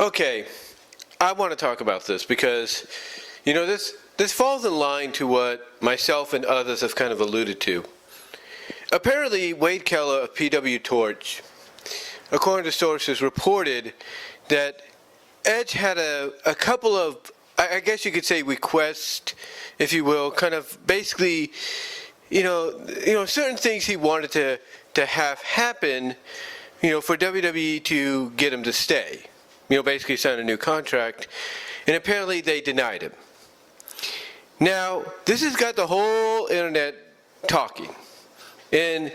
Okay, I want to talk about this because, this falls in line to what myself and others have kind of alluded to. Apparently, Wade Keller of PWTorch, according to sources, reported that Edge had a couple of, I guess you could say, requests, if you will, kind of basically, certain things he wanted to have happen, for WWE to get him to stay. Basically sign a new contract, and apparently they denied him. Now, this has got the whole internet talking, and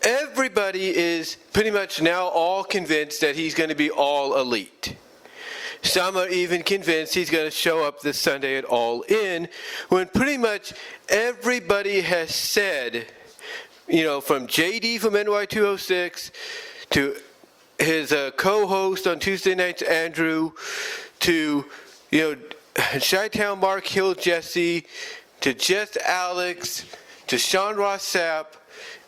everybody is pretty much now all convinced that he's going to be all elite. Some are even convinced he's going to show up this Sunday at All In, when pretty much everybody has said, from JD from NY206 to his co-host on Tuesday nights, Andrew, to, Chi-Town Mark Hill Jesse, to Just Alex, to Sean Ross Sapp,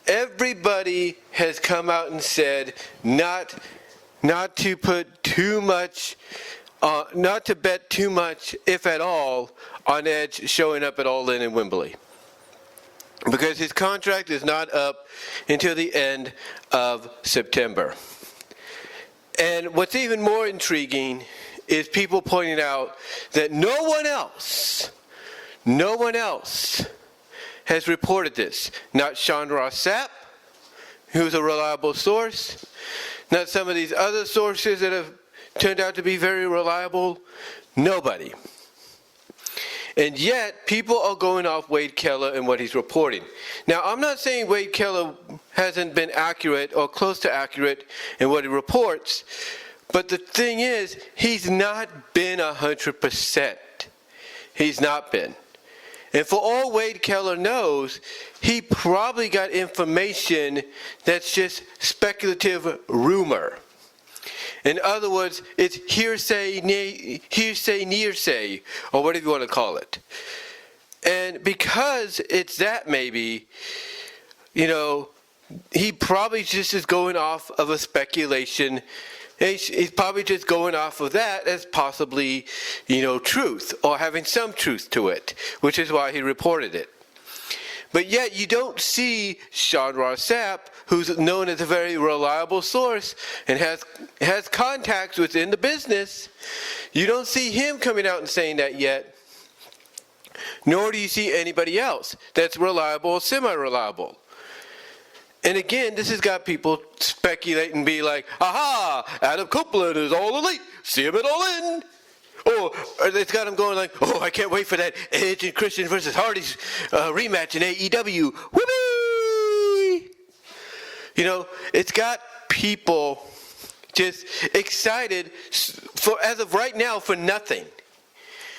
everybody has come out and said not to put too much, not to bet too much, if at all, on Edge showing up at All In Wembley. Because his contract is not up until the end of September. And what's even more intriguing is people pointing out that no one else has reported this. Not Sean Ross Sapp, who's a reliable source, not some of these other sources that have turned out to be very reliable. Nobody. And yet, people are going off Wade Keller and what he's reporting. Now, I'm not saying Wade Keller hasn't been accurate or close to accurate in what he reports, but the thing is, he's not been 100%. He's not been. And for all Wade Keller knows, he probably got information that's just speculative rumor. In other words, it's hearsay, nearsay, or whatever you want to call it. And because it's that, maybe, he probably just is going off of a speculation. He's probably just going off of that as possibly, truth, or having some truth to it, which is why he reported it. But yet you don't see Sean Ross Sapp, who's known as a very reliable source and has contacts within the business. You don't see him coming out and saying that yet. Nor do you see anybody else that's reliable or semi-reliable. And again, this has got people speculate and be like, aha, Adam Copeland is all elite. See him at All In. Or it's got him going like, oh, I can't wait for that Edge and Christian versus Hardy's rematch in AEW. Whoopee! It's got people just excited for, as of right now, for nothing.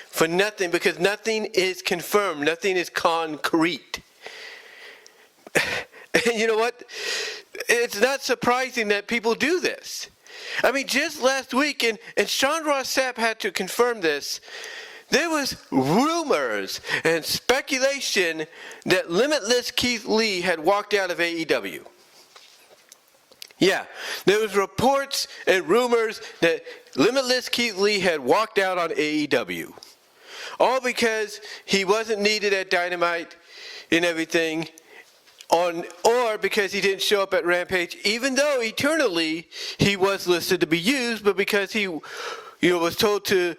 For nothing, because nothing is confirmed. Nothing is concrete. And you know what? It's not surprising that people do this. I mean, just last week, and Sean Ross Sapp had to confirm this, there was rumors and speculation that Limitless Keith Lee had walked out of AEW. Yeah, there was reports and rumors that Limitless Keith Lee had walked out on AEW. All because he wasn't needed at Dynamite and everything, or because he didn't show up at Rampage, even though eternally he was listed to be used, but because he was told to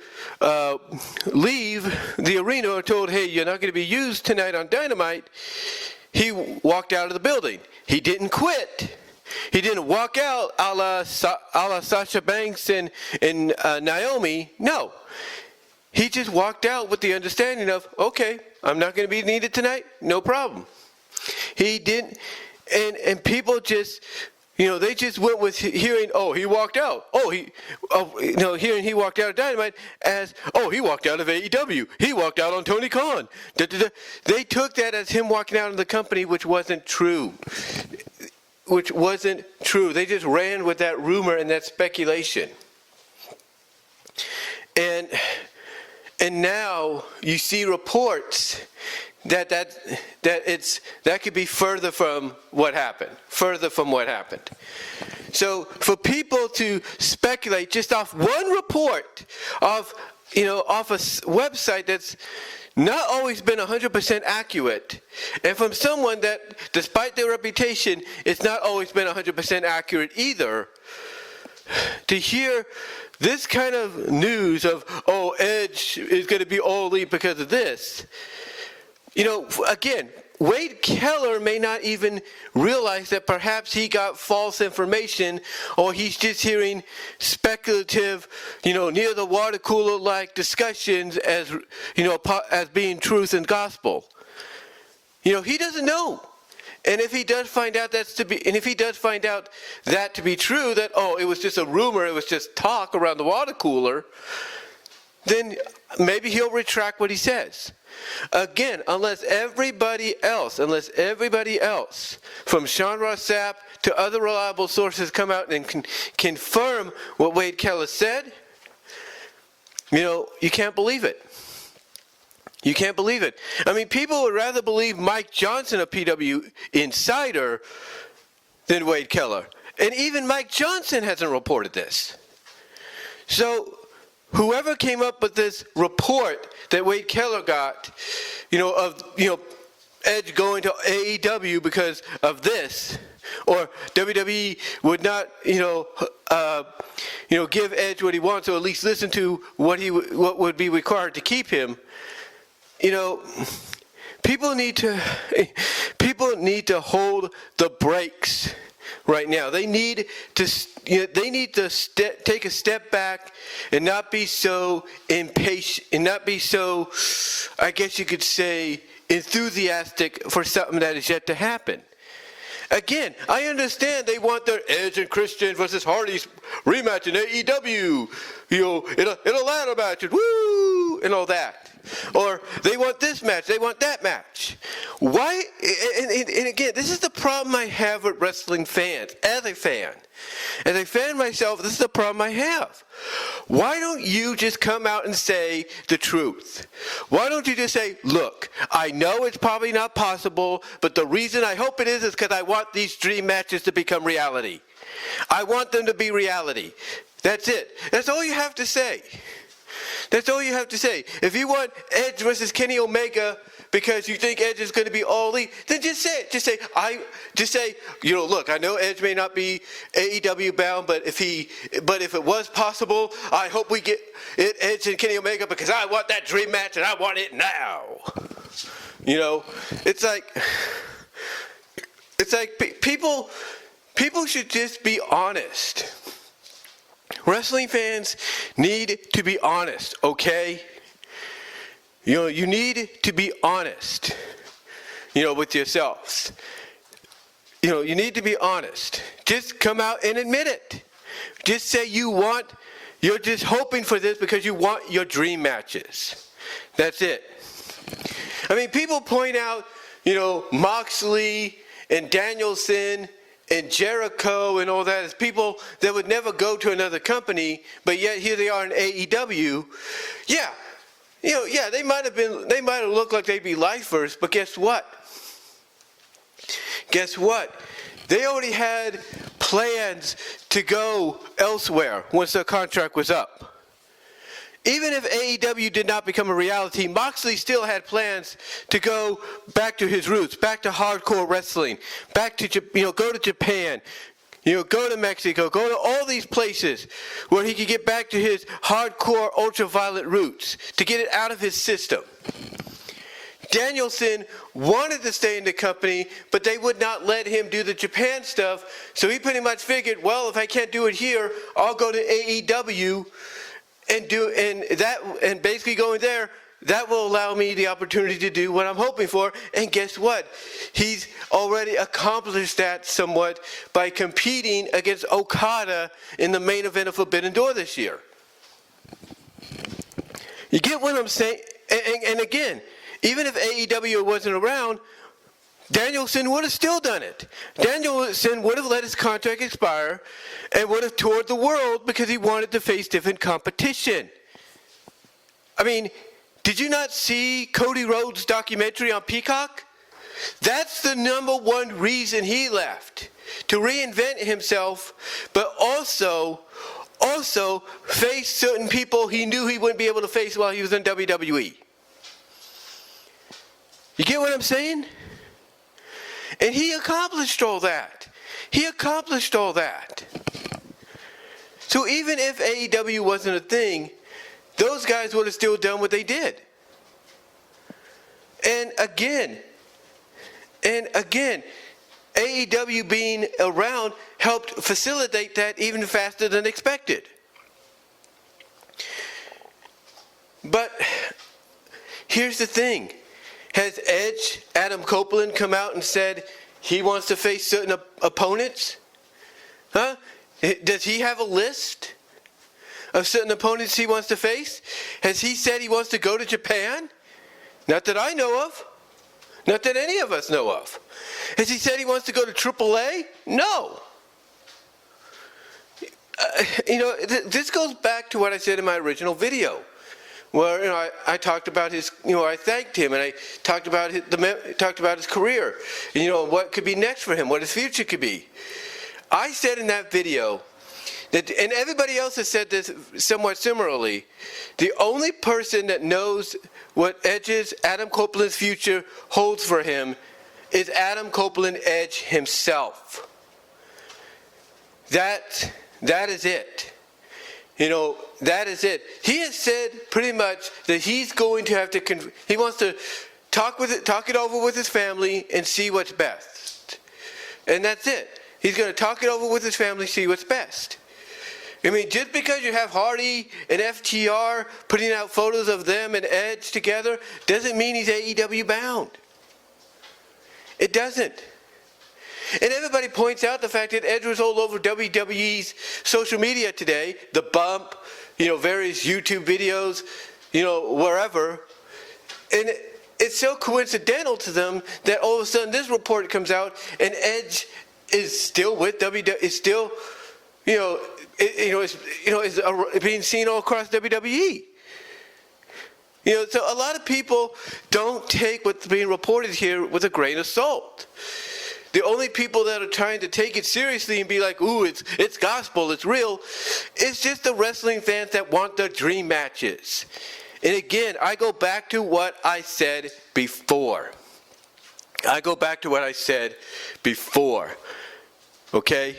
leave the arena, or told, hey, you're not going to be used tonight on Dynamite, he walked out of the building. He didn't quit. He didn't walk out a la Sasha Banks and Naomi. No. He just walked out with the understanding of, okay, I'm not going to be needed tonight, no problem. He didn't, and people just, they just went with hearing, oh, he walked out. Hearing he walked out of Dynamite as, oh, he walked out of AEW. He walked out on Tony Khan. They took that as him walking out of the company, which wasn't true. They just ran with that rumor and that speculation. And now you see reports that could be further from what happened. So for people to speculate just off one report off a website that's not always been 100% accurate, and from someone that, despite their reputation, it's not always been 100% accurate either, to hear this kind of news of, oh, Edge is going to be all elite because of this, again, Wade Keller may not even realize that perhaps he got false information, or he's just hearing speculative, near the water cooler like discussions as being truth and gospel. He doesn't know. And if he does find out that to be true, that it was just a rumor, it was just talk around the water cooler, then maybe he'll retract what he says. Again, unless everybody else, from Sean Ross Sapp to other reliable sources, come out and confirm what Wade Keller said, you can't believe it. You can't believe it. I mean, people would rather believe Mike Johnson, a PW insider, than Wade Keller. And even Mike Johnson hasn't reported this. So whoever came up with this report that Wade Keller got, Edge going to AEW because of this, or WWE would not, give Edge what he wants, or at least listen to what would be required to keep him. People need to hold the brakes right now. They need to take a step back and not be so impatient, and not be so, I guess you could say, enthusiastic for something that is yet to happen. Again, I understand they want their Edge and Christian versus Hardy's rematch in AEW, in a ladder match, and woo, and all that. Or they want this match, they want that match. Why? And again, this is the problem I have with wrestling fans. As a fan myself, this is the problem I have. Why don't you just come out and say the truth? Why don't you just say, look, I know it's probably not possible, but the reason I hope it is because I want these dream matches to become reality. I want them to be reality. That's it. That's all you have to say. That's all you have to say. If you want Edge versus Kenny Omega because you think Edge is going to be all elite, then just say it. Just say, look, I know Edge may not be AEW bound, but if it was possible, I hope we get it, Edge and Kenny Omega, because I want that dream match and I want it now. It's like people should just be honest. Wrestling fans need to be honest, okay? You need to be honest, with yourselves. You need to be honest. Just come out and admit it. Just say you're just hoping for this because you want your dream matches. That's it. I mean, people point out, Moxley and Danielson and Jericho and all that as people that would never go to another company, but yet here they are in AEW. Yeah, they might have looked like they'd be lifers, but guess what? They already had plans to go elsewhere once their contract was up. Even if AEW did not become a reality, Moxley still had plans to go back to his roots, back to hardcore wrestling, back to, go to Japan, go to Mexico, go to all these places where he could get back to his hardcore ultraviolet roots, to get it out of his system. Danielson wanted to stay in the company, but they would not let him do the Japan stuff, so he pretty much figured, well, if I can't do it here, I'll go to AEW. And basically going there, that will allow me the opportunity to do what I'm hoping for. And guess what? He's already accomplished that somewhat by competing against Okada in the main event of Forbidden Door this year. You get what I'm saying? And again, even if AEW wasn't around, Danielson would have still done it. Danielson would have let his contract expire and would have toured the world because he wanted to face different competition. I mean, Did you not see Cody Rhodes' documentary on Peacock? That's the number one reason he left. To reinvent himself, but also face certain people he knew he wouldn't be able to face while he was in WWE. You get what I'm saying? And he accomplished all that. So even if AEW wasn't a thing, those guys would have still done what they did. And again, AEW being around helped facilitate that even faster than expected. But here's the thing. Has Edge, Adam Copeland, come out and said he wants to face certain opponents? Huh? Does he have a list of certain opponents he wants to face? Has he said he wants to go to Japan? Not that I know of. Not that any of us know of. Has he said he wants to go to AAA? No. This goes back to what I said in my original video, where I talked about his. I thanked him and I talked about his career. What could be next for him, what his future could be. I said in that video that, and everybody else has said this somewhat similarly, the only person that knows what Adam Copeland's future holds for him is Adam Copeland Edge himself. That is it. That is it. He has said pretty much that he's going to have to, he wants to talk it over with his family and see what's best. And that's it. He's going to talk it over with his family, see what's best. Just because you have Hardy and FTR putting out photos of them and Edge together doesn't mean he's AEW bound. It doesn't. And everybody points out the fact that Edge was all over WWE's social media today, the bump, various YouTube videos, wherever. And it's so coincidental to them that all of a sudden this report comes out and Edge is still with WWE, is still, is being seen all across WWE. So a lot of people don't take what's being reported here with a grain of salt. The only people that are trying to take it seriously and be like, ooh, it's gospel, it's real, it's just the wrestling fans that want the dream matches. And again, I go back to what I said before. Okay?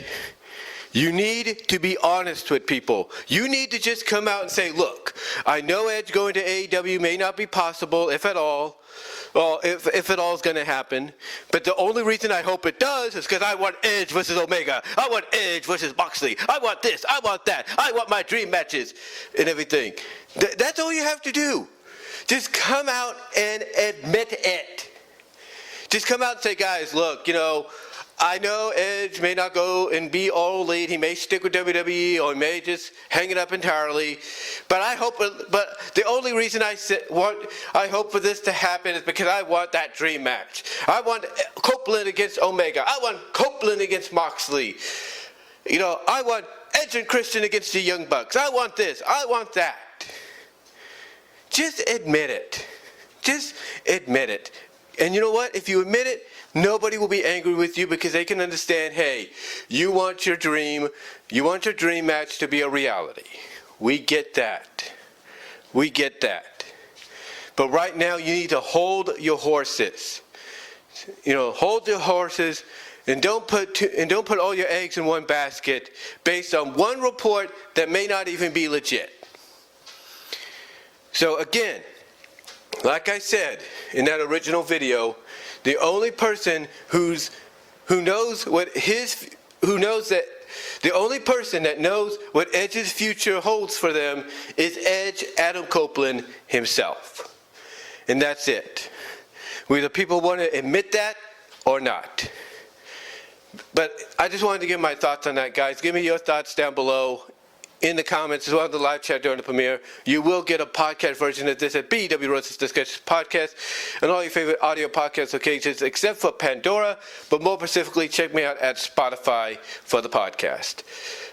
You need to be honest with people. You need to just come out and say, look, I know Edge going to AEW may not be possible, if at all. Well, if it all is going to happen. But the only reason I hope it does is because I want Edge versus Omega. I want Edge versus Moxley. I want this. I want that. I want my dream matches and everything. That's all you have to do. Just come out and admit it. Just come out and say, guys, look, I know Edge may not go and be all elite. He may stick with WWE, or he may just hang it up entirely. But the only reason I hope for this to happen is because I want that dream match. I want Copeland against Omega. I want Copeland against Moxley. I want Edge and Christian against the Young Bucks. I want this. I want that. Just admit it. Just admit it. And you know what? If you admit it, nobody will be angry with you because they can understand, hey, you want your dream match to be a reality. We get that. But right now you need to hold your horses. Hold your horses and don't put all your eggs in one basket based on one report that may not even be legit. So again, like I said in that original video, the only person who knows what Edge's future holds for them is Edge, Adam Copeland himself. And that's it. Whether people want to admit that or not. But I just wanted to give my thoughts on that, guys. Give me your thoughts down below. in the comments as well as the live chat during the premiere. You will get a podcast version of this at BWTorch Discussions Podcast and all your favorite audio podcast locations except for Pandora, but more specifically, check me out at Spotify for the podcast.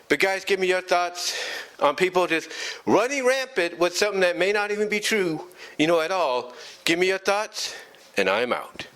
But guys, give me your thoughts on people just running rampant with something that may not even be true, at all. Give me your thoughts, and I'm out.